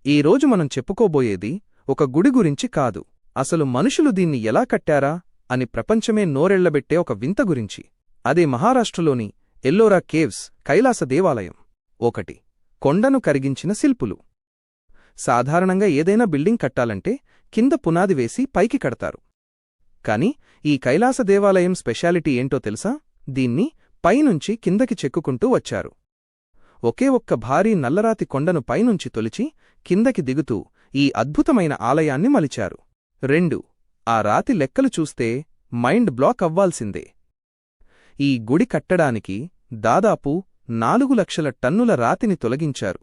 ఈరోజు మనం చెప్పుకోబోయేది ఒక గుడి గురించి కాదు, అసలు మనుషులు దీన్ని ఎలా కట్టారా అని ప్రపంచమే నోరెళ్లబెట్టే ఒక వింత గురించి. అదే మహారాష్ట్రలోని ఎల్లోరా కేవ్స్ కైలాస దేవాలయం. 1. కొండను కరిగించిన శిల్పులు. సాధారణంగా ఏదైనా బిల్డింగ్ కట్టాలంటే కింద పునాది వేసి పైకి కడతారు. కాని ఈ కైలాస దేవాలయం స్పెషాలిటీ ఏంటో తెలుసా? దీన్ని పైనుంచి కిందకి చెక్కుకుంటూ వచ్చారు. ఒకే ఒక్క భారీ నల్లరాతి కొండను పైనుంచి తొలిచి కిందకి దిగుతూ ఈ అద్భుతమైన ఆలయాన్ని మలిచారు. 2. ఆ రాతి లెక్కలు చూస్తే మైండ్ బ్లాక్ అవ్వాల్సిందే. ఈ గుడి కట్టడానికి దాదాపు 4 లక్షల టన్నుల రాతిని తొలగించారు.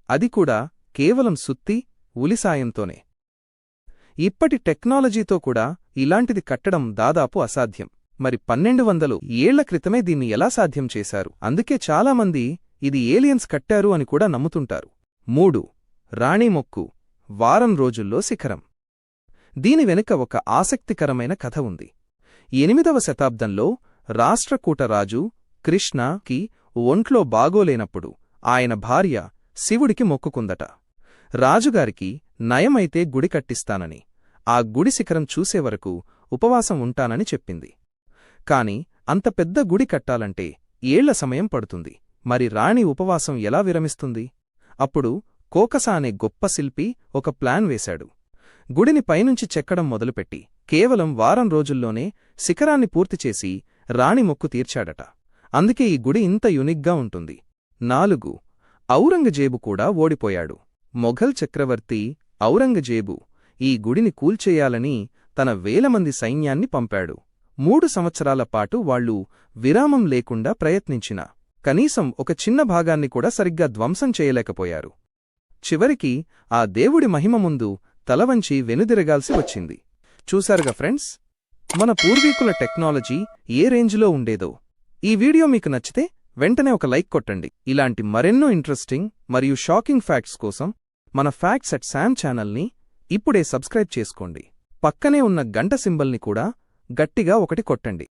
అది కూడా కేవలం సుత్తి, ఉలిసాయంతోనే. ఇప్పటి టెక్నాలజీతో కూడా ఇలాంటిది కట్టడం దాదాపు అసాధ్యం. మరి 1200 ఏళ్ల క్రితమే దీన్ని ఎలా సాధ్యం చేశారు? అందుకే చాలామంది ఇది ఏలియన్స్ కట్టారు అని కూడా నమ్ముతుంటారు. 3. రాణిమొక్కు వారం రోజుల్లో శిఖరం. దీని వెనుక ఒక ఆసక్తికరమైన కథ ఉంది. 8వ శతాబ్దంలో రాష్ట్రకూటరాజు కృష్ణకి ఒంట్లో బాగోలేనప్పుడు ఆయన భార్య శివుడికి మొక్కుకుందట. రాజుగారికి నయమైతే గుడి కట్టిస్తానని, ఆ గుడి శిఖరం చూసేవరకు ఉపవాసం ఉంటానని చెప్పింది. కాని అంత పెద్ద గుడి కట్టాలంటే ఏళ్ల సమయం పడుతుంది. మరి రాణి ఉపవాసం ఎలా విరమిస్తుంది? అప్పుడు కోకసా అనే గొప్ప శిల్పి ఒక ప్లాన్ వేశాడు. గుడిని పైనుంచి చెక్కడం మొదలుపెట్టి కేవలం వారం రోజుల్లోనే శిఖరాన్ని పూర్తిచేసి రాణి మొక్కు తీర్చాడట. అందుకే ఈ గుడి ఇంత యునిక్గా ఉంటుంది. 4. ఔరంగజేబు కూడా ఓడిపోయాడు. మొఘల్ చక్రవర్తి ఔరంగజేబు ఈ గుడిని కూల్చేయాలని తన వేలమంది సైన్యాన్ని పంపాడు. 3 సంవత్సరాల పాటు వాళ్లు విరామం లేకుండా ప్రయత్నించినా కనీసం ఒక చిన్న భాగాన్ని కూడా సరిగ్గా ధ్వంసం చేయలేకపోయారు. చివరికి ఆ దేవుడి మహిమ ముందు తలవంచి వెనుదిరగాల్సి వచ్చింది. చూశారుగా ఫ్రెండ్స్, మన పూర్వీకుల టెక్నాలజీ ఏ రేంజ్లో ఉండేదో. ఈ వీడియో మీకు నచ్చితే వెంటనే ఒక లైక్ కొట్టండి. ఇలాంటి మరెన్నో ఇంట్రెస్టింగ్ మరియు షాకింగ్ ఫ్యాక్ట్స్ కోసం మన ఫ్యాక్ట్స్ అట్ శామ్ ఛానల్ని ఇప్పుడే సబ్స్క్రైబ్ చేసుకోండి. పక్కనే ఉన్న గంట సింబల్ని కూడా గట్టిగా ఒకటి కొట్టండి.